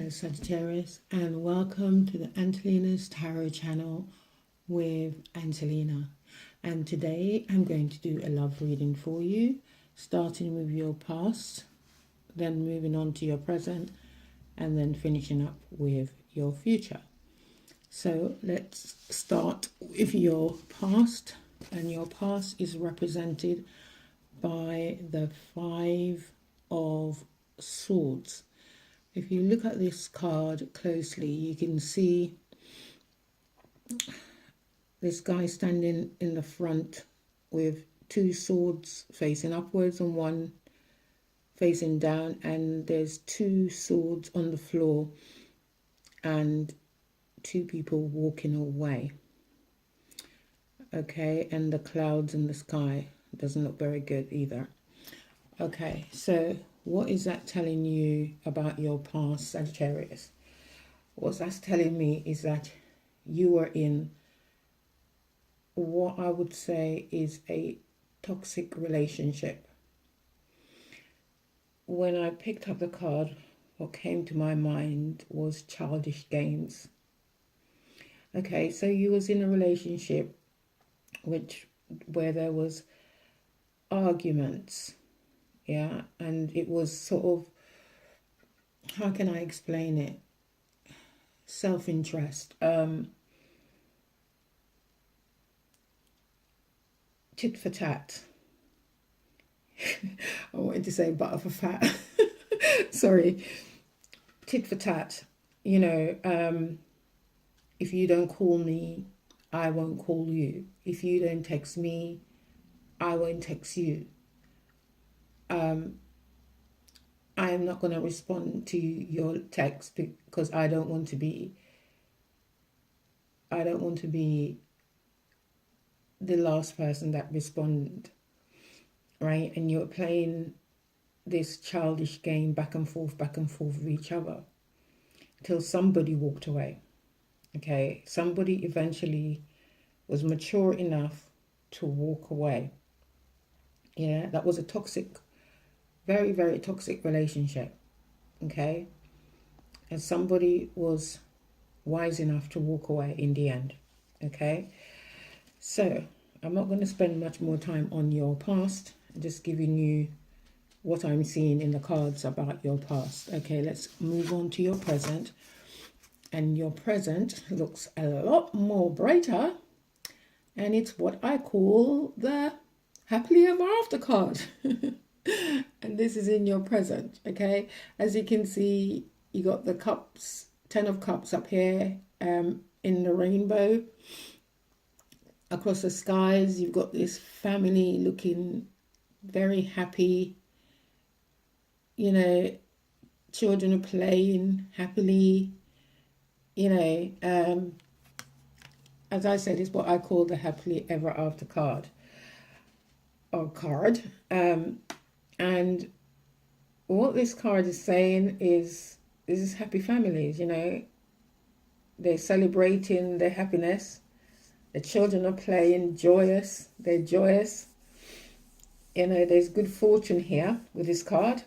Hello Sagittarius, and welcome to the Angelina's Tarot channel with Angelina. And today I'm going to do a love reading for you, starting with your past, then moving on to your present, and then finishing up with your future. So let's start with your past, and your past is represented by the Five of Swords. If you look at this card closely, you can see this guy standing in the front with two swords facing upwards and one facing down, and there's two swords on the floor and two people walking away. Okay, and the clouds in the sky doesn't look very good either. Okay, so what is that telling you about your past, Sagittarius? What that's telling me is that you were in what I would say is a toxic relationship. When I picked up the card, what came to my mind was childish games. Okay, so you was in a relationship where there was arguments. Yeah, and it was sort of, how can I explain it? Self-interest, tit for tat. I wanted to say butter for fat. Sorry, tit for tat. You know, if you don't call me, I won't call you. If you don't text me, I won't text you. I am not going to respond to your text because I don't want to be the last person that respond, right? And you're playing this childish game back and forth with each other till somebody walked away. Okay, somebody eventually was mature enough to walk away. Yeah, that was a toxic, very, very toxic relationship. Okay, and somebody was wise enough to walk away in the end. Okay, so I'm not going to spend much more time on your past. I'm just giving you what I'm seeing in the cards about your past. Okay, let's move on to your present. And your present looks a lot more brighter, and it's what I call the happily ever after card. And this is in your present. Okay, as you can see, you got the cups, 10 of cups up here, in the rainbow across the skies. You've got this family looking very happy, you know, children are playing happily, you know. As I said, it's what I call the happily ever after card or card. And what this card is saying is, this is happy families, you know. They're celebrating their happiness. The children are playing joyous. They're joyous. You know, there's good fortune here with this card.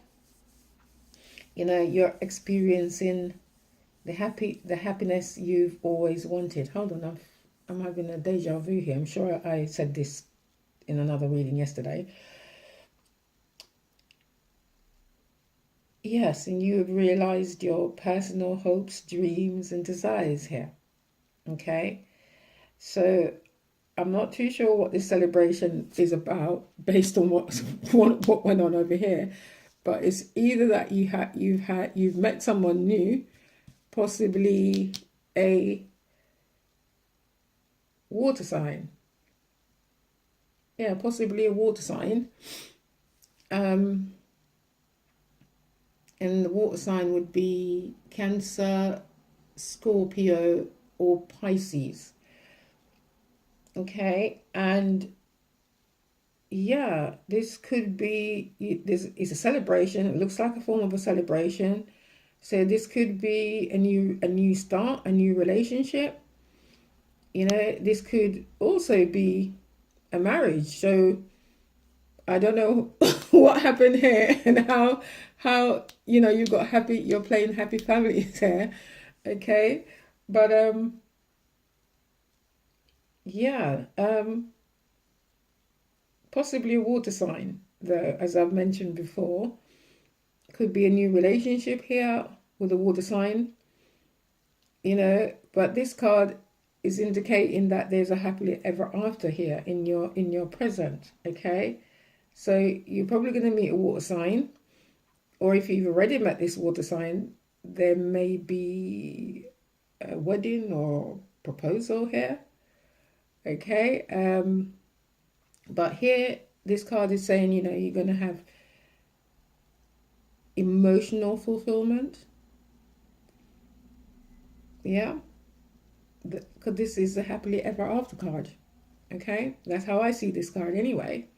You know, you're experiencing the happiness you've always wanted. Hold on, I'm having a deja vu here. I'm sure I said this in another reading yesterday. Yes, and you have realized your personal hopes, dreams, and desires here. Okay, so I'm not too sure what this celebration is about based on what went on over here, but it's either that you've met someone new, possibly a water sign. Yeah, possibly a water sign. And the water sign would be Cancer, Scorpio, or Pisces. Okay, and yeah, this could be, this is a celebration. It looks like a form of a celebration. So this could be a new start, a new relationship. You know, this could also be a marriage. So I don't know what happened here and how, you know, you've got happy, you're playing happy families here, okay? But yeah, possibly a water sign, though, as I've mentioned before. Could be a new relationship here with a water sign, you know, but this card is indicating that there's a happily ever after here in your present, okay? So you're probably going to meet a water sign, or if you've already met this water sign, there may be a wedding or proposal here, okay? But here, this card is saying, you know, you're going to have emotional fulfillment. Yeah, because this is a happily ever after card. Okay, that's how I see this card anyway.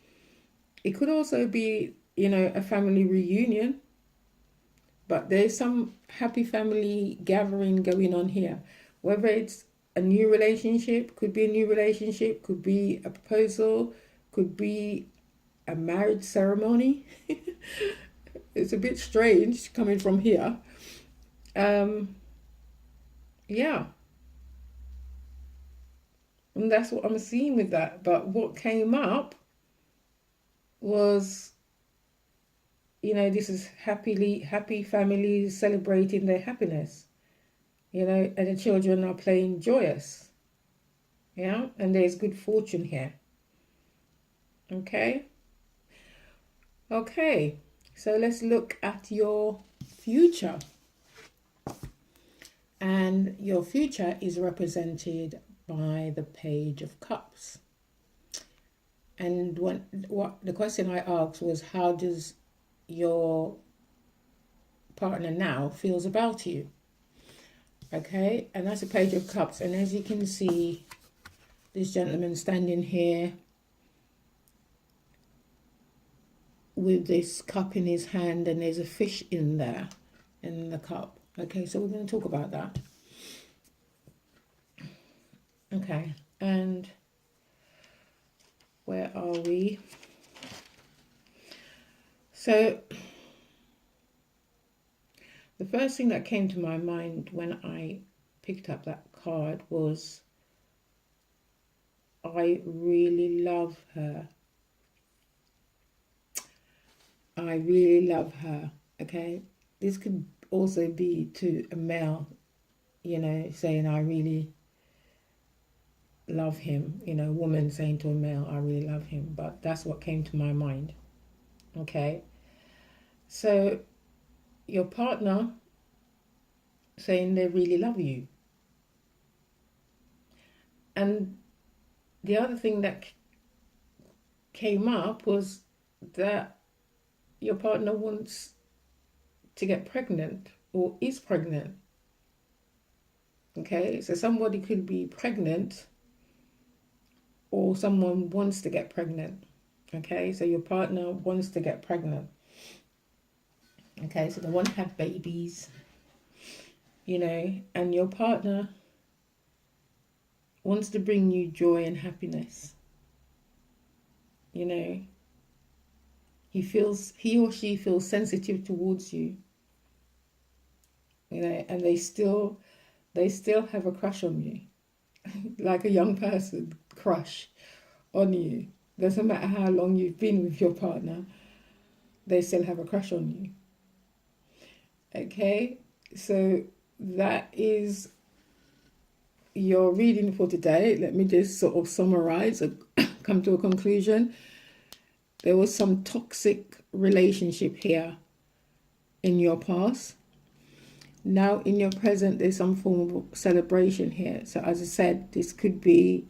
It could also be, you know, a family reunion, but there's some happy family gathering going on here. Whether it's a new relationship, could be a new relationship, could be a proposal, could be a marriage ceremony. It's a bit strange coming from here. Um, yeah, and that's what I'm seeing with that. But what came up was, you know, this is happy families celebrating their happiness, you know, and the children are playing joyous. Yeah, and there's good fortune here. Okay. Okay, so let's look at your future. And your future is represented by the Page of Cups. And what the question I asked was, how does your partner now feels about you? Okay, and that's a Page of Cups. And as you can see, this gentleman standing here with this cup in his hand, and there's a fish in there, in the cup. Okay, so we're going to talk about that. Okay, and where are we? So the first thing that came to my mind when I picked up that card was, I really love her. I really love her. Okay, this could also be to a male, you know, saying I really love him, you know, a woman saying to a male, I really love him. But that's what came to my mind. Okay, so your partner saying they really love you. And the other thing that came up was that your partner wants to get pregnant or is pregnant. Okay, so somebody could be pregnant or someone wants to get pregnant. Okay, so your partner wants to get pregnant. Okay, so they want to have babies, you know, and your partner wants to bring you joy and happiness. You know, he or she feels sensitive towards you. You know, and they still have a crush on you. Like a young person crush on you. Doesn't matter how long you've been with your partner, they still have a crush on you. Okay, so that is your reading for today. Let me just sort of summarize and come to a conclusion. There was some toxic relationship here in your past. Now in your present, there's some form of celebration here. So as I said, this could be,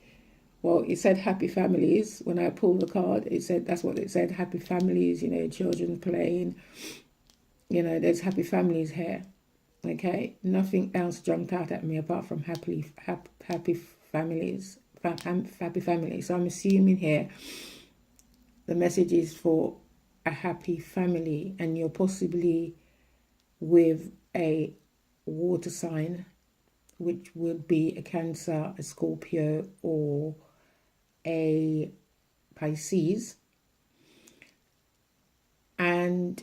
well, it said happy families. When I pulled the card, it said, that's what it said, happy families, you know, children playing, you know, there's happy families here. Okay, nothing else jumped out at me apart from happy families, happy families. So I'm assuming here the message is for a happy family, and you're possibly with a water sign, which would be a Cancer, a Scorpio, or a Pisces. And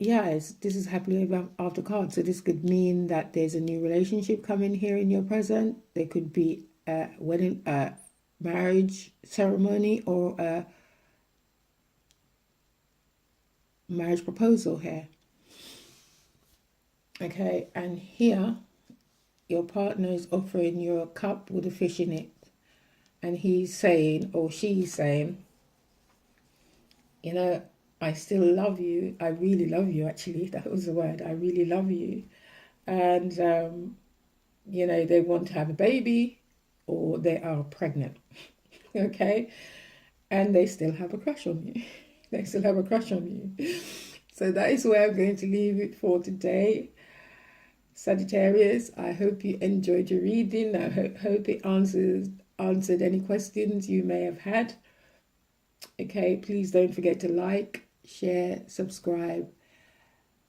yeah, this is happily ever after card. So this could mean that there's a new relationship coming here in your present. There could be a wedding, marriage ceremony, or a marriage proposal here. Okay, and here your partner is offering you a cup with a fish in it, and he's saying, or she's saying, you know, I still love you. I really love you, actually. That was the word. I really love you. And, you know, they want to have a baby, or they are pregnant. Okay. And they still have a crush on you. They still have a crush on you. So that is where I'm going to leave it for today. Sagittarius, I hope you enjoyed your reading. I hope it answered any questions you may have had. Okay, please don't forget to like, share, subscribe,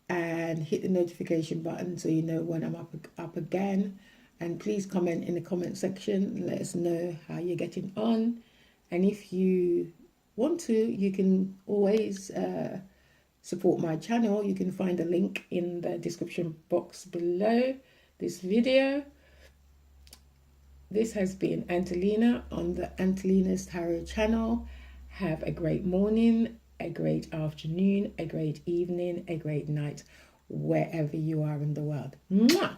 and hit the notification button so you know when I'm up again. And please comment in the comment section. Let us know how you're getting on. And if you want to, you can always support my channel. You can find a link in the description box below this video. This has been Angelina on the Angelina's Tarot channel. Have a great morning, a great afternoon, a great evening, a great night, wherever you are in the world. Mwah!